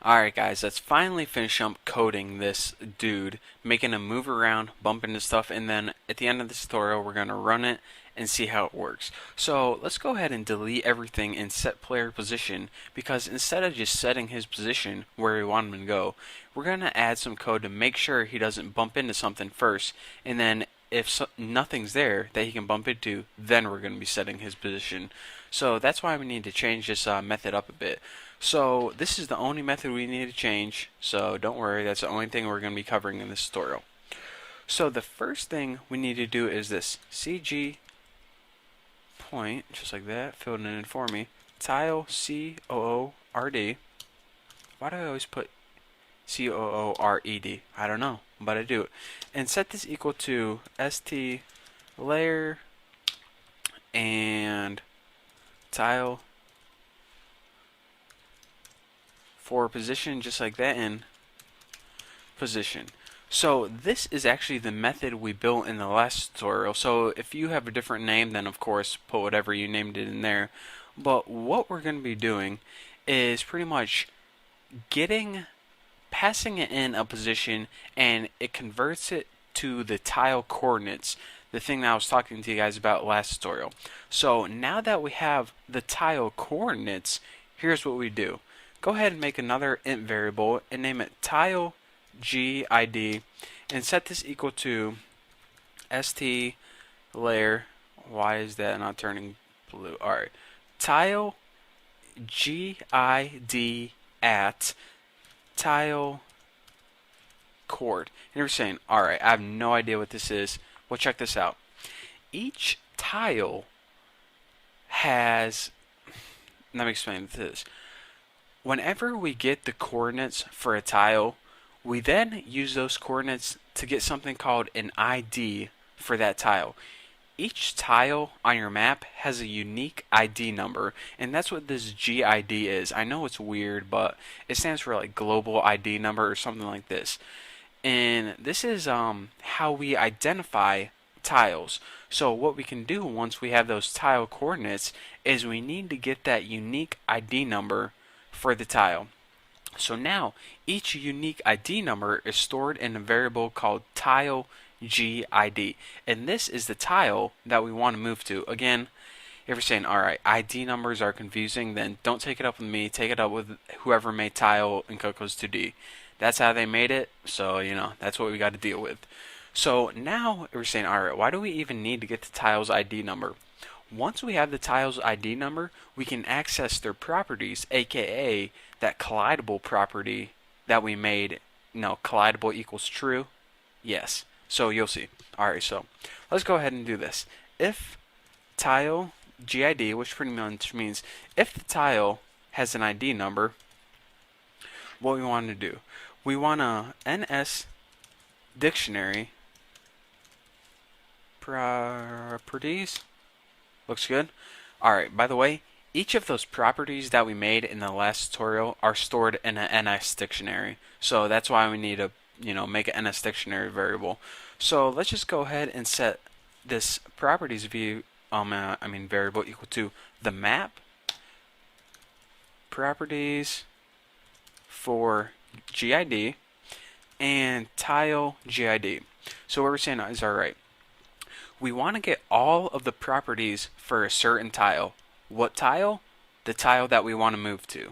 Alright guys, let's finally finish up coding this dude, making him move around, bump into stuff, and then at the end of this tutorial we're going to run it and see how it works. So let's go ahead and delete everything and set player position, because instead of just setting his position where we want him to go, we're going to add some code to make sure he doesn't bump into something first, and then if nothing's there that he can bump into, then we're going to be setting his position. So that's why we need to change this method up a bit. So this is the only method we need to change, so don't worry, that's the only thing we're going to be covering in this tutorial. So the first thing we need to do is this CG point, just like that, filled it in for me, tile COORD. Why do I always put COORED? I don't know, but I do it. And set this equal to ST layer and tile for position, just like that, in position. So this is actually the method we built in the last tutorial. So if you have a different name, then of course put whatever you named it in there. But what we're going to be doing is pretty much passing it in a position, and it converts it to the tile coordinates, the thing that I was talking to you guys about last tutorial. So now that we have the tile coordinates, here's what we do. Go ahead and make another int variable and name it tile GID and set this equal to st layer. Why is that not turning blue? Alright, tile GID at tile chord. And you're saying, alright, I have no idea what this is. Well, check this out. Each tile has, let me explain this. Whenever we get the coordinates for a tile, we then use those coordinates to get something called an ID for that tile. Each tile on your map has a unique ID number, and that's what this GID is. I know it's weird, but it stands for like global ID number or something like this. And this is how we identify tiles. So what we can do once we have those tile coordinates is we need to get that unique ID number for the tile. So now each unique ID number is stored in a variable called tile GID, and this is the tile that we want to move to. Again, if you're saying, alright, ID numbers are confusing, then don't take it up with me, take it up with whoever made tile in Cocos2D. That's how they made it, so that's what we got to deal with. So now we're saying, alright, why do we even need to get the tile's ID number? Once we have the tile's ID number, we can access their properties, aka that collidable property that we made. No, collidable equals true. Yes. So you'll see. Alright, so let's go ahead and do this. If tile GID, which pretty much means if the tile has an ID number, what we want to do, we want a NS dictionary properties. Looks good. Alright, by the way, each of those properties that we made in the last tutorial are stored in an NS dictionary. So that's why we need to, make an NS dictionary variable. So let's just go ahead and set this properties variable equal to the map properties for GID and tile GID. So what we're saying is, alright, we want to get all of the properties for a certain tile. What tile? The tile that we want to move to.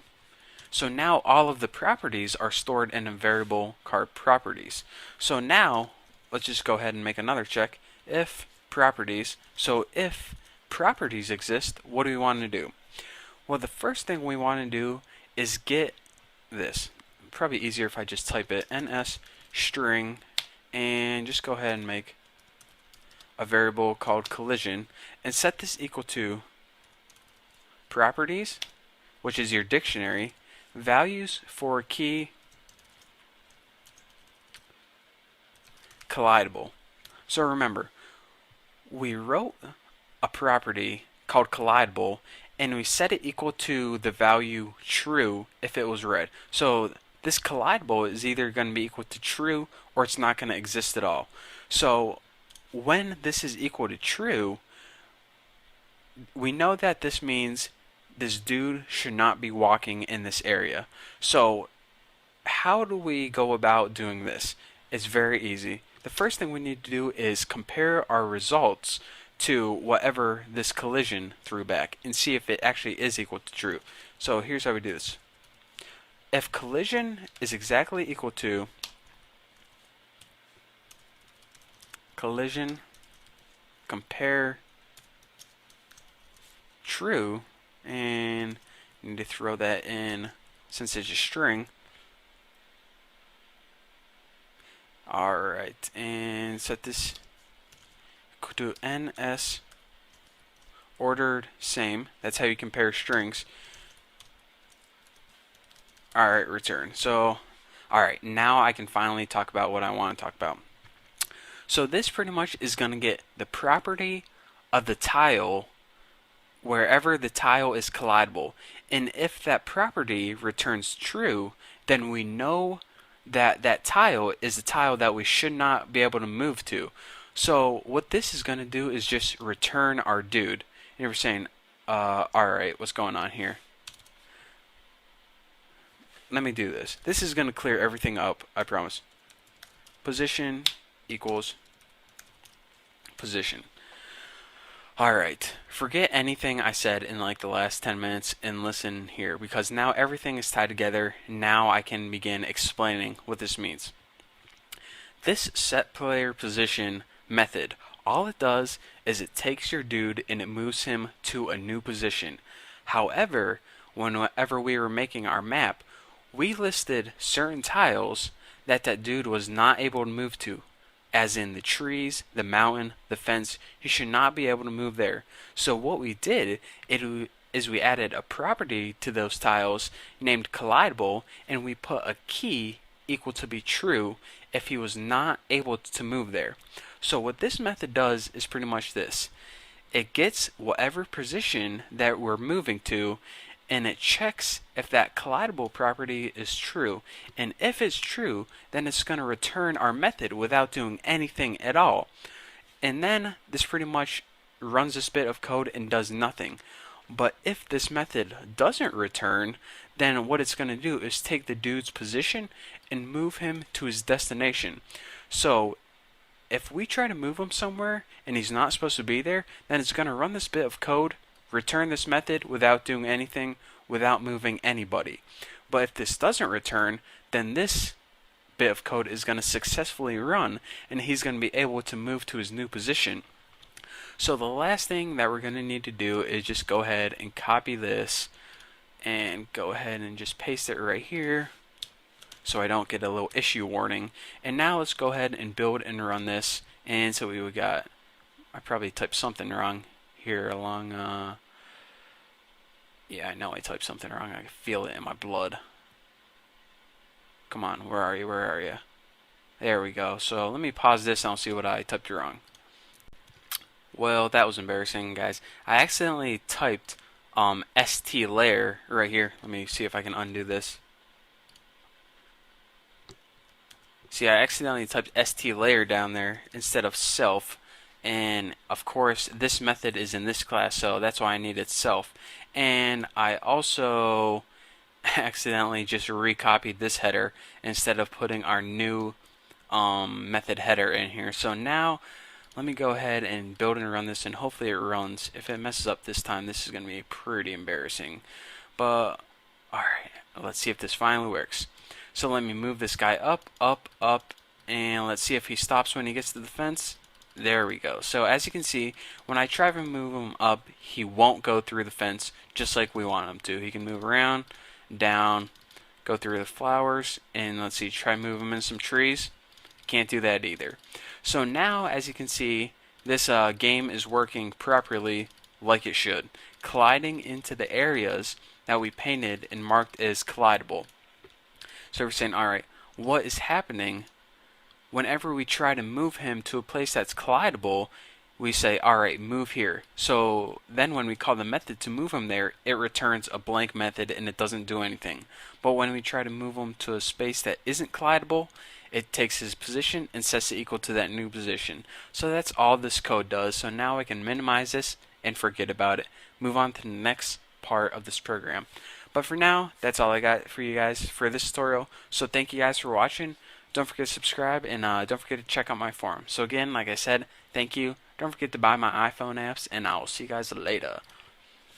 So now all of the properties are stored in a variable called properties. So now let's just go ahead and make another check. If properties, so if properties exist, what do we want to do? Well, the first thing we want to do is get this. Probably easier if I just type it, ns string, and just go ahead and make a variable called collision and set this equal to properties, which is your dictionary, values for key collidable. So remember, we wrote a property called collidable and we set it equal to the value true if it was red. So this collidable is either going to be equal to true or it's not going to exist at all. So when this is equal to true, we know that this means this dude should not be walking in this area. So how do we go about doing this? It's very easy. The first thing we need to do is compare our results to whatever this collision threw back and see if it actually is equal to true. So here's how we do this. If collision is exactly equal to collision compare true, and you need to throw that in since it's a string. Alright, and set this to ns ordered same. That's how you compare strings. Alright, return. So, alright, now I can finally talk about what I want to talk about. So this pretty much is going to get the property of the tile wherever the tile is collidable. And if that property returns true, then we know that that tile is a tile that we should not be able to move to. So what this is going to do is just return our dude. And we're saying, alright, what's going on here? Let me do this. This is going to clear everything up, I promise. Position equals position. Alright, forget anything I said in like the last 10 minutes and listen here, because now everything is tied together. Now I can begin explaining what this means. This set player position method, all it does is it takes your dude and it moves him to a new position. However, whenever we were making our map, we listed certain tiles that that dude was not able to move to, as in the trees, the mountain, the fence. He should not be able to move there. So what we did is we added a property to those tiles named collidable, and we put a key equal to be true if he was not able to move there. So what this method does is pretty much this. It gets whatever position that we're moving to, and it checks if that collidable property is true. And if it's true, then it's going to return our method without doing anything at all. And then this pretty much runs this bit of code and does nothing. But if this method doesn't return, then what it's going to do is take the dude's position and move him to his destination. So if we try to move him somewhere and he's not supposed to be there, then it's going to run this bit of code, return this method without doing anything, without moving anybody. But if this doesn't return, then this bit of code is going to successfully run, and he's going to be able to move to his new position. So the last thing that we're going to need to do is just go ahead and copy this and go ahead and just paste it right here so I don't get a little issue warning. And now let's go ahead and build and run this. And so we got, I probably typed something wrong here along, yeah, I know I typed something wrong. I can feel it in my blood. Come on, where are you? Where are you? There we go. So let me pause this and I'll see what I typed wrong. Well, that was embarrassing, guys. I accidentally typed ST layer right here. Let me see if I can undo this. See, I accidentally typed ST layer down there instead of self. And of course this method is in this class, so that's why I needed self. And I also accidentally just recopied this header instead of putting our new method header in here. So now let me go ahead and build and run this, and hopefully it runs. If it messes up this time, this is going to be pretty embarrassing. But alright, let's see if this finally works. So let me move this guy up, up, up, and let's see if he stops when he gets to the fence. There we go. So as you can see, when I try to move him up, he won't go through the fence just like we want him to. He can move around, down, go through the flowers, and let's see, try move him in some trees. Can't do that either. So now, as you can see, this game is working properly like it should, colliding into the areas that we painted and marked as collidable. So we're saying, alright, what is happening? Whenever we try to move him to a place that's collidable, we say, alright, move here. So then when we call the method to move him there, it returns a blank method and it doesn't do anything. But when we try to move him to a space that isn't collidable, it takes his position and sets it equal to that new position. So that's all this code does. So now I can minimize this and forget about it. Move on to the next part of this program. But for now, that's all I got for you guys for this tutorial. So thank you guys for watching. Don't forget to subscribe, and don't forget to check out my forum. So again, like I said, thank you. Don't forget to buy my iPhone apps, and I will see you guys later.